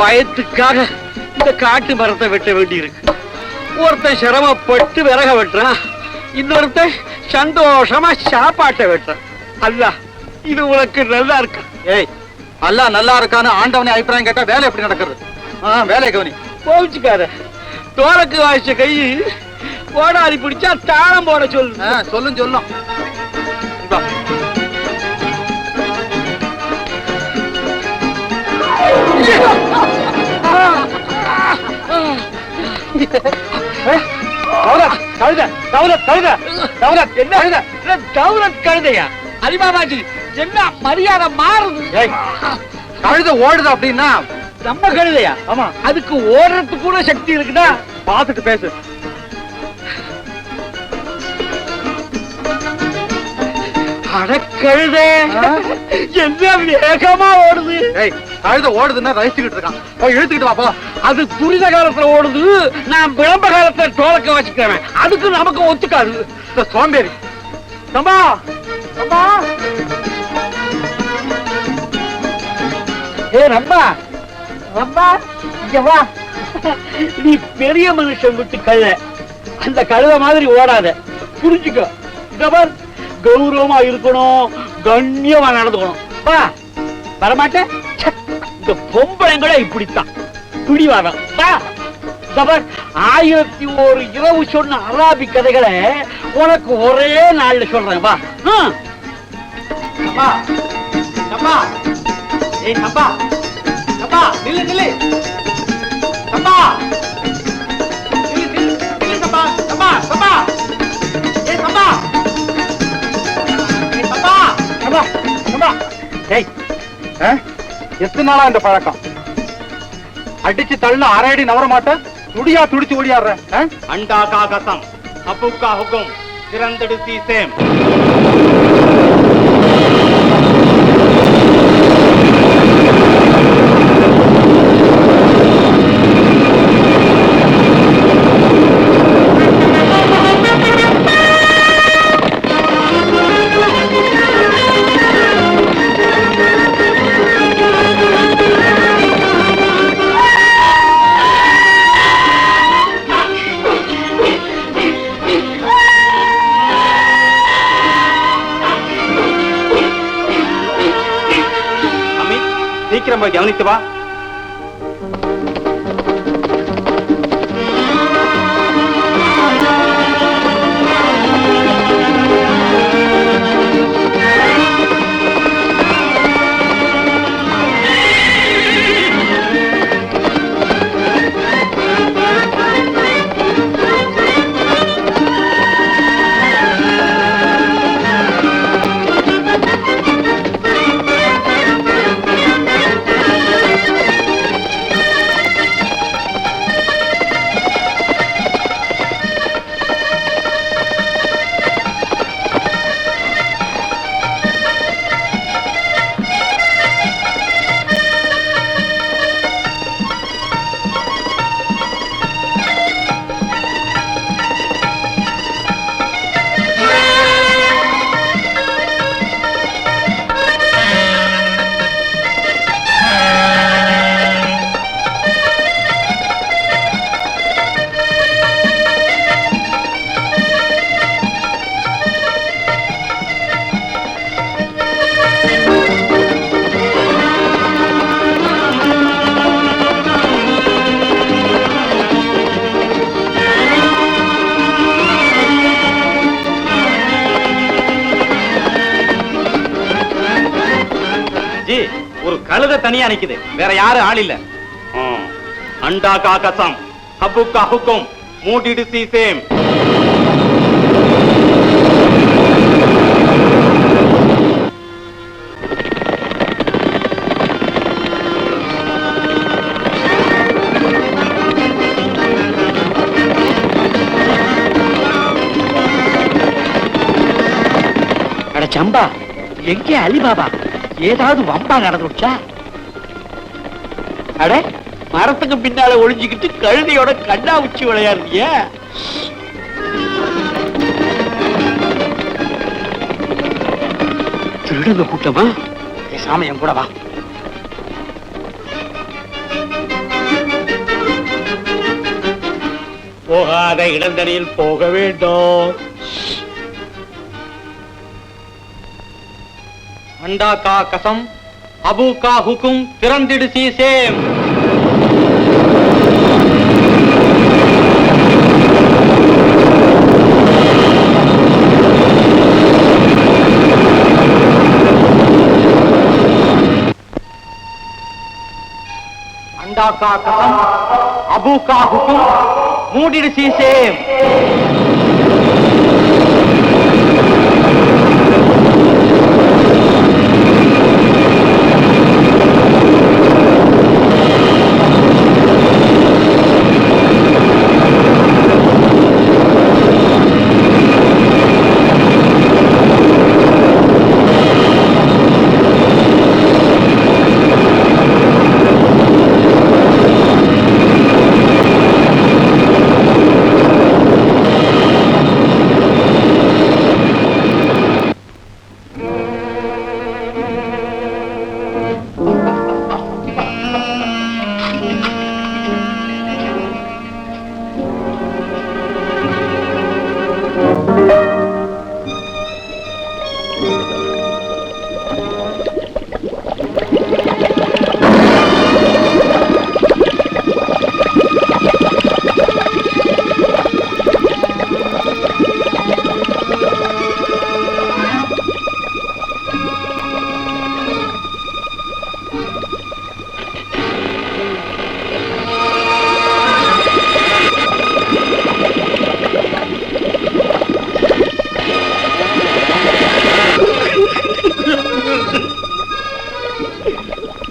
பயத்துக்காக இந்த காட்டு மரத்தை வெட்ட வேண்டி இருக்கு. ஒருத்தன் சிரமப்பட்டு விறக வெட்டுறான், இன்னொருத்தன் சந்தோஷமா சாப்பாட்டை வெட்டுறான். அல்ல இது உனக்கு நல்லா இருக்கா? ஏய், அல்ல நல்லா இருக்கான்னு ஆண்டவனே அபிப்பிராயம் கேட்டா வேலை எப்படி நடக்கிறது? வேலை கவனி. போச்சுக்காத. தோலக்கு வாய்ச்ச கை கோடாரி பிடிச்சா தாளம் போட சொல்லு. சொல்லும். கழுதையா? அலிபாபாஜி என்ன மரியாதை மாறுது? கழுத ஓடுது அப்படின்னா நம்ம கழுதையா? ஆமா. அதுக்கு ஓடுறதுக்கு கூட சக்தி இருக்குதா? பார்த்துட்டு பேசு. அடக்கழுத என்ன வேகமா ஓடுது. கழுத ஓடுதுன்னா ரசிச்சுக்கிட்டு இருக்கான், இழுத்துக்கிட்டு வாப்பா. அது துரித காலத்துல ஓடுது, நான் விளம்ப காலத்துல தோலக்க வச்சுக்கிறேன். அதுக்கு நமக்கு ஒத்துக்காது. சோம்பேறி. சம்பா சம்பா, ஏ ரம்பா ரம்பா, இங்க வா. நீ பெரிய மனுஷன் விட்டு கழுத, அந்த கழுத மாதிரி ஓடாத, புரிஞ்சுக்கோ. கௌரவமா இருக்கணும், கண்ணியமா நடந்துக்கணும். வா. வரமாட்டேன். இந்த பொம்பளைங்கள இப்படித்தான் பிடிவாதம். வா. 1001 இரவு சொன்ன அராபி கதைகளை உனக்கு ஒரே நாள்ல சொல்றேன். வா. நில்லு நில்லு. எத்தனை நாளா இந்த பழக்கம்? அடிச்சு தள்ளு அரை அடி நவர மாட்டேன், துடியா துடிச்சு ஓடியாடுற. அண்டா காகசம் அப்புக்கா ஹுக்கும் திறந்தெடு சீசேம். சீக்கிரம் போய் கவனித்து வா. ஒரு கழுத தனியா நிக்குது, வேற யாரும் ஆள் இல்ல. அண்டா காகசம் ஹப்புக்கா ஹுக்கும் மூடிடு சீசேம். அட சம்பா, எங்கே அலிபாபா? ஏதாவது வம்பா நடந்துச்சா? அட, மரத்துக்கு பின்னால ஒளிஞ்சுக்கிட்டு கழுதையோட கண்ணா உச்சி விளையாடுறிய. திருடங்க கூட்டமா? சாமி என் கூட வா. போகாத இடந்தனில் போக வேண்டும். அண்டா கா கசம் அபு கா ஹுக்கும் திறந்திடு சீசேம். அண்டா கா கசம் அபு கா ஹுக்கும் மூடிடு சீசேம்.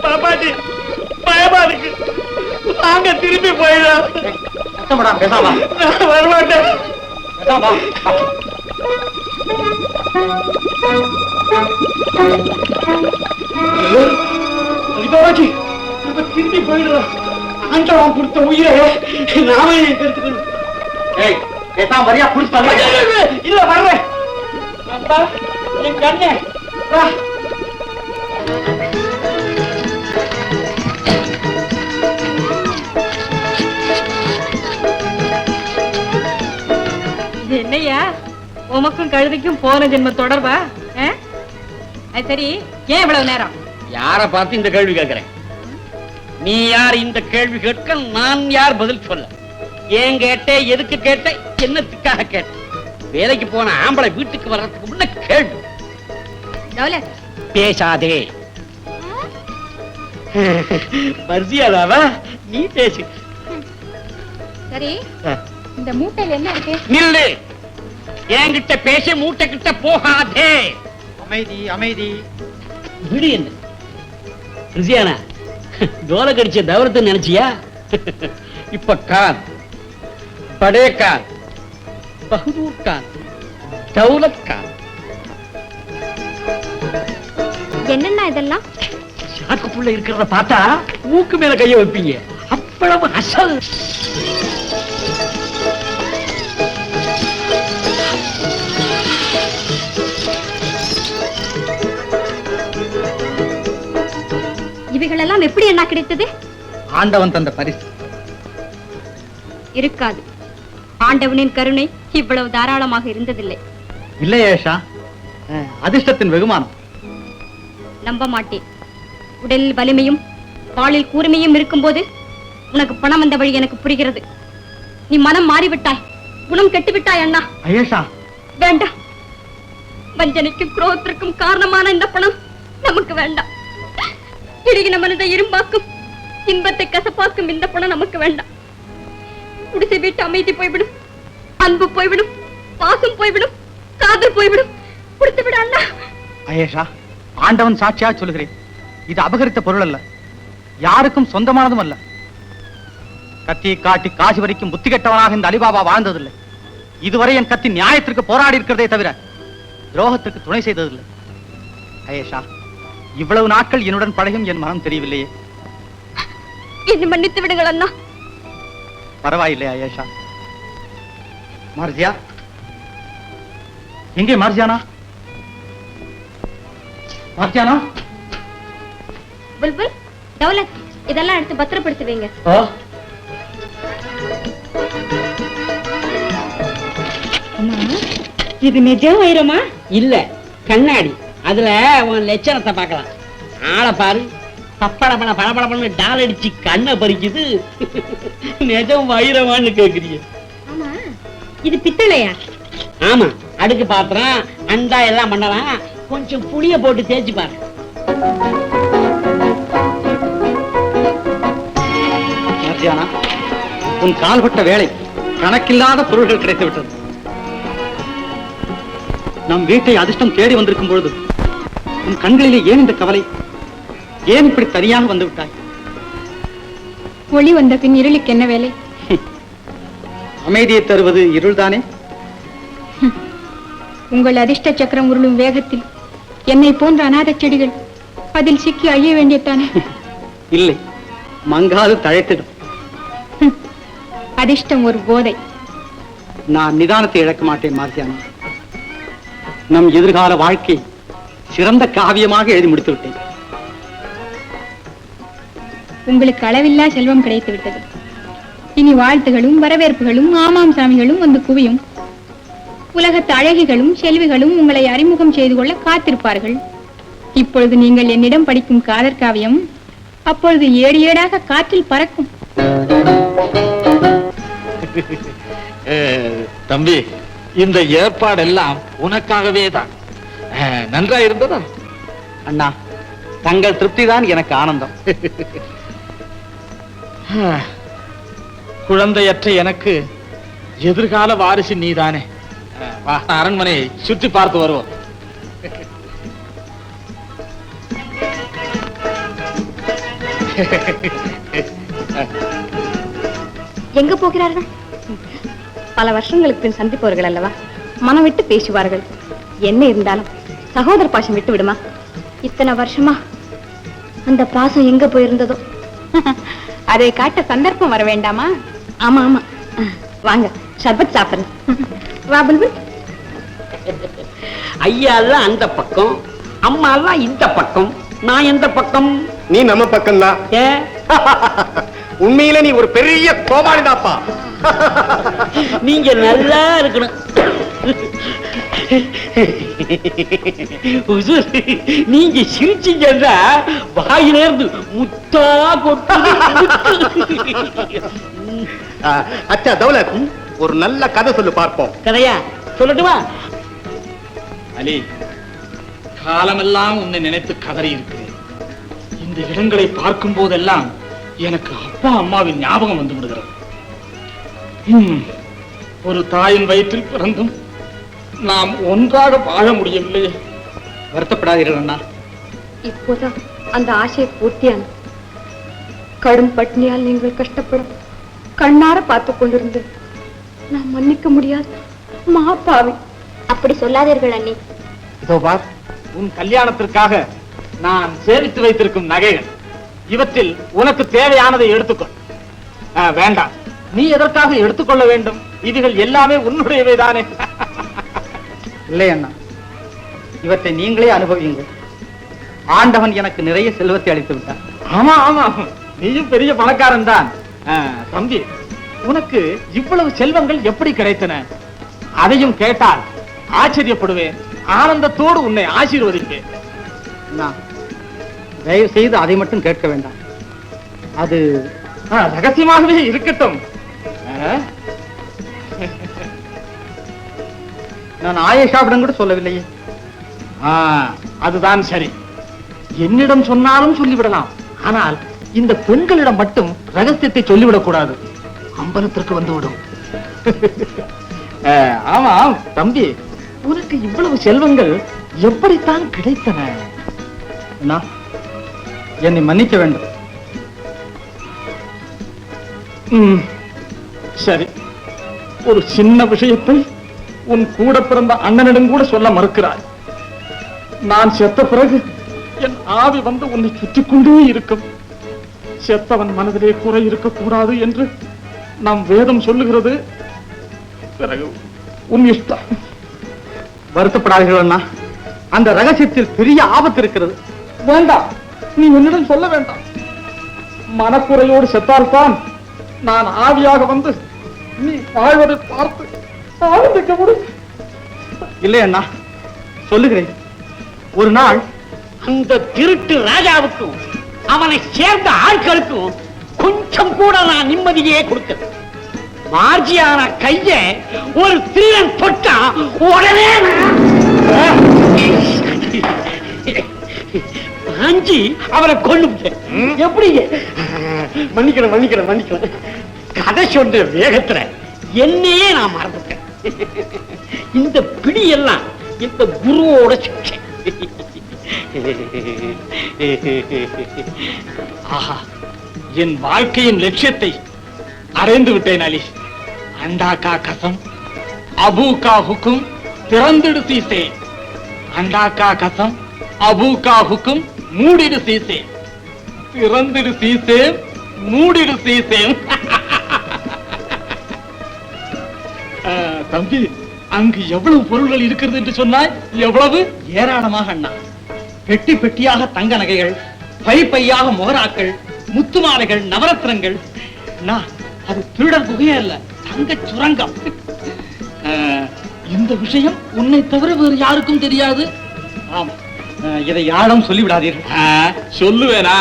பாப்பாஜி பயமா இருக்கு. நாங்க திரும்பி போயிடலாம். பேசாமா நான் வரமாட்டேன். பேசாமா பாபாஜி நம்ம திரும்பி போயிடலாம். ஆண்டவன் கொடுத்த உயிரை நாமே எடுத்துக்கணும். ஏய் பேசாம வரியா புடிச்சு இல்ல வர்றேன். அப்பா என் கண்ணே வா. என்னையா உமக்கும் கழுதைக்கும் போன ஜென்ம தொடர்பா? சரி, ஏன் இவ்வளவு நேரம்? யார பார்த்து இந்த கேள்வி கேட்கிறேன்? நீ யார் இந்த கேள்வி கேட்க? நான் யார் பதில் சொல்ல? ஏன் கேட்டே, எதுக்கு கேட்ட, என்னத்துக்காக கேட்ட? வேலைக்கு போன ஆம்பளை வீட்டுக்கு வர்றதுக்கு முன்ன கேள்வி. தௌலத், பேசாதே. மர்சியாதாவா? நீ பேசு. சரி, இந்த மூட்டையில என்ன இருக்கு? நில்லு. என்கிட்ட பேச, மூட்டை கிட்ட போகாதே. அமைதி அமைதி. விடு. என்ன ரிசியானா தோலை கடிச்ச தவரத்தை நினைச்சியா? இப்ப கான், படே கான், பகதூர் கான், தௌலத் கான். என்னன்னா இதெல்லாம்? சாக்குக்குள்ள இருக்கிறத பார்த்தா மூக்கு மேல கைய வைப்பீங்க. அவ்வளவு அசல். இவைகளெல்லாம் எப்படி என்ன கிடைத்தது? ஆண்டவன் தந்த பரிசு. இருக்காது. ஆண்டவனின் கருணை இவ்வளவு தாராளமாக இருந்ததில்லை. இல்லை ஏஷா, அதிர்ஷ்டத்தின் வெகுமானம். நம்ப மாட்டேன். உடலில் வலிமையும் பாலில் கூர்மையும் இருக்கும்போது உனக்கு பணம் வந்த வழி எனக்கு புரிகிறது. நீ மனம் மாறிவிட்டாய், குணம் கெட்டுவிட்டாய் அண்ணா. ஐயேஷா, வேண்டாம். வஞ்சனைக்கும் குரோகத்திற்கும் காரணமான இந்த பணம் நமக்கு வேண்டாம். இடுகின மனதை இரும்பாக்கும், இன்பத்தை கசப்பாக்கும் இந்த பணம் நமக்கு வேண்டாம். குடிசை வீட்டு அமைதி போய்விடும், அன்பு போய்விடும், பாசம் போய்விடும், காதல் போய்விடும். கொடுத்து விட அண்ணா. ஐயேஷா, ஆண்டவன் சாட்சியா சொல்லுகிறேன், இது அபகரித்த பொருள் அல்ல, யாருக்கும் சொந்தமானதும் அல்ல. கத்தியை காட்டி காசி வரைக்கும் புத்தி கெட்டவனாக இந்த அலிபாபா வாழ்ந்ததில்லை. இதுவரை என் கத்தி நியாயத்திற்கு போராடி இருக்கிறதே தவிர துரோகத்திற்கு துணை செய்ததில்லை. ஐயேஷா, இவ்வளவு நாட்கள் என்னுடன் பழகும் என் மனம் தெரியவில்லையே. என்னை மன்னித்து விடுங்கள் அண்ணா. பரவாயில்லை ஐயேஷா. மார்ஜியா எங்கே? Margiana, Margiana. புல்புல், தௌலத், இதெல்லாம் எடுத்து பத்திரப்படுத்தி வைங்க. இது நிஜம் வைரமா? இல்ல கண்ணாடி. அதுல உன் லட்சணத்தை பார்க்கலாம். ஆளை பாரு, பப்பளப்பன பளபளபன்னு டால் அடிச்சு கண்ணை பறிக்குது. நிஜம் வைரமான்னு கேக்குறீங்க? ஆமா, இது பித்தளையா? ஆமா, அடுக்கு பாத்திரம் அண்டா எல்லாம் பண்ணலாம். கொஞ்சம் புளிய போட்டு தேய்ச்சு பாரு. மார்ஜியானா, உன் கால்பட்ட வேலை கணக்கில்லாத பொருள்கள் கிடைத்து விட்டது. நம் வீட்டை அதிர்ஷ்டம் தேடி வந்திருக்கும் பொழுது உன் கண்களிலே ஏன் இந்த கவலை? ஏன் இப்படி தனியாக வந்து விட்டாய்? ஒளி வந்த பின் இருளுக்கு என்ன வேலை? அமைதியை தருவது இருள்தானே? உங்கள் அதிர்ஷ்ட சக்கரம் உருளும் வேகத்தில் என்னை போன்ற அநாத செடிகள் அதில் சிக்கி அழிய வேண்டியதானே? இல்லை, மங்காது தழைத்திடும். அதிர்ஷ்டம் ஒரு போதை. நான் நிதானத்தை இழக்க மாட்டேன் மார்ஜியானா. நம் எதிர்கால வாழ்க்கை சிறந்த காவியமாக எழுதி முடித்து விட்டேன். உங்களுக்கு அளவில்லா செல்வம் கிடைத்து விட்டது. இனி வாழ்த்துகளும் வரவேற்புகளும் ஆமாம் சாமிகளும் வந்து குவியும். உலகத்து அழகிகளும் செல்விகளும் உங்களை அறிமுகம் செய்து கொள்ள காத்திருப்பார்கள். இப்பொழுது நீங்கள் என்னிடம் படிக்கும் காதற் காவியம் அப்பொழுது ஏடு ஏடாக காற்றில் பறக்கும். தம்பி, இந்த ஏற்பாடெல்லாம் உனக்காகவே தான். நன்றா இருந்ததா? அண்ணா, தங்கள் திருப்திதான் எனக்கு ஆனந்தம். குழந்தையற்ற எனக்கு எதிர்கால வாரிசு நீதானே. வா, அரண்மனையை சுற்றி பார்த்து வருவோம். எங்க போகிறார்கள்? பல வருஷங்களுக்கு பின் சந்திப்பவர்கள் அல்லவா, மனம் விட்டு பேசுவார்கள். என்ன இருந்தாலும் சகோதர பாசம் விட்டு விடுமா? இத்தனை வருஷமா அந்த பாசம் எங்க போயிருந்ததோ? அதை காட்ட சந்தர்ப்பம் வர வேண்டாமா? ஆமா ஆமா, வாங்க சர்பத் சாப்பிடுறேன். வா புல்புல். ஐயா எல்லாம் அந்த பக்கம், அம்மா எல்லாம் இந்த பக்கம். நான் எந்த பக்கம்? நீ நம்ம பக்கம் தான். ஏ, உண்மையில நீ ஒரு பெரிய கோமாளிதாப்பா. நீங்க நல்லா இருக்கணும். உசூர், நீங்க சிரிச்சீங்கன்னா வாயிலிருந்து முத்தா கொட்டு. அச்சா தௌலத், ஒரு நல்ல கதை சொல்லு பார்ப்போம். கதையா சொல்லட்டுமா? அலி, காலமெல்லாம் உன்னை நினைத்து கதறி இருக்கிறேன். இந்த இடங்களை பார்க்கும் போதெல்லாம் எனக்கு அப்பா அம்மாவின் ஞாபகம் வந்து விடுகிறது. ஒரு தாயின் வயிற்றில் பிறந்தும் நாம் ஒன்றாக வாழ முடியவில்லையே. வருத்தப்படாதீர்கள் அண்ணா. இப்போதான் அந்த ஆசையை பூர்த்தியான. கடும் பட்னியால் நீங்கள் கஷ்டப்படும் கண்ணார பார்த்து கொண்டிருந்து நான் மன்னிக்க முடியாது மாப்பாவி. அப்படி சொல்லாதீர்கள் அண்ணி. இதோ பார், உன் கல்யாணத்திற்காக நான் சேமித்து வைத்திருக்கும் நகைகள். இவற்றில் உனக்கு தேவையானதை எடுத்துக்கொள். வேண்டாம், நீ எதற்காக எடுத்துக்கொள்ள வேண்டும்? இதுகள் எல்லாமே உன்னுடையவை தானே. இல்லை அண்ணா, இவற்றை நீங்களே அனுபவியுங்கள். ஆண்டவன் எனக்கு நிறைய செல்வத்தை அளித்து விட்டார். ஆமா ஆமா, நீயும் பெரிய பணக்காரன் தான். தம்பி, உனக்கு இவ்வளவு செல்வங்கள் எப்படி கிடைத்தன? அதையும் கேட்டால் ஆச்சரியப்படுவேன். ஆனந்தத்தோடு உன்னை ஆசீர்வதிப்பேன். அண்ணா, தயவு செய்து அதை மட்டும் கேட்க வேண்டாம். அது ரகசியமாகவே இருக்கட்டும். நான் ஆயேஷாவிடம் கூட சொல்லவில்லையே. அதுதான் சரி. என்னிடம் சொன்னாலும் சொல்லிவிடலாம். ஆனால் இந்த பெண்களிடம் மட்டும் ரகசியத்தை சொல்லிவிடக் கூடாது. அம்பலத்திற்கு வந்துவிடும். ஆமாம் தம்பி, உனக்கு இவ்வளவு செல்வங்கள் எப்படித்தான் கிடைத்தன? அண்ணா, என்னை மன்னிக்க வேண்டும். சரி, ஒரு சின்ன விஷயத்தை உன் கூட பிறந்த அண்ணனிடம் கூட சொல்ல மறுக்கிறாய். நான் செத்த பிறகு என் ஆவி வந்து உன்னை சுற்றிக் கொண்டே இருக்கும். செத்தவன் மனதிலே குறை இருக்கக்கூடாது என்று நம் வேதம் சொல்லுகிறது. பிறகு உன் இஷ்டம். வருத்தப்படாதீர்கள் அண்ணா, அந்த ரகசியத்தில் பெரிய ஆபத்து இருக்கிறது. வேண்டாம், நீ என்னிடம் சொல்ல வேண்டாம். மனக்குறையோடு செத்தால்தான் நான் ஆவியாக வந்து நீ வாழ்வதை பார்த்து ஆனந்திக்க முடியும். இல்லை அண்ணா, சொல்லுகிறேன். ஒரு நாள் அந்த திருட்டு ராஜாவுக்கும் அவனை சேர்ந்த ஆட்களுக்கும் கொஞ்சம் கூட நான் நிம்மதியே கொடுக்க மார்ஜியான கைய ஒரு திருடன் தொட்டா உடனே பாஞ்சி அவனை கொண்டு எப்படி மன்னிக்கிறேன் கதை சொன்ன வேகத்துல என்னையே நான் மறந்துட்டேன். இந்த பிடி எல்லாம் இந்த குருவோட சிக்ஷை. ஆஹா, என் வாழ்க்கையின் லட்சியத்தை அடைந்து விட்டேன் அலி. அண்டா கா கசம், அபு கா ஹுக்கும், திறந்திடு சீசே. அண்டா கா கசம், அபு கா ஹுக்கும், மூடிடு சீசே. திறந்திடு சீசே, மூடிடு சீசே. தம்பி, அங்கு எவ்வளவு பொருள்கள் இருக்கிறது என்று சொன்னாய்? எவ்வளவு? ஏராளமாக அண்ணா. பெட்டி பெட்டியாக தங்க நகைகள், பை பையாக மோராக்கள், முத்து மாலைகள், நவரத்னங்கள். அண்ணா, அது திருடர் குகையே அல்ல, தங்க சுரங்கம். இந்த விஷயம் உன்னை தவிர வேறு யாருக்கும் தெரியாது. ஆம், இதை யாரும் சொல்லிவிடாதீர்கள். சொல்லுவேனா?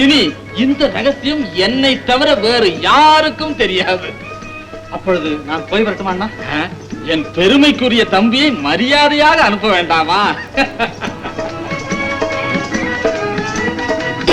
இனி இந்த ரகசியம் என்னை தவிர வேறு யாருக்கும் தெரியாது. அப்பொழுது நான் போய் வரட்டுமா அண்ணா? என் பெருமைக்குரிய தம்பியை மரியாதையாக அனுப்ப வேண்டாமா?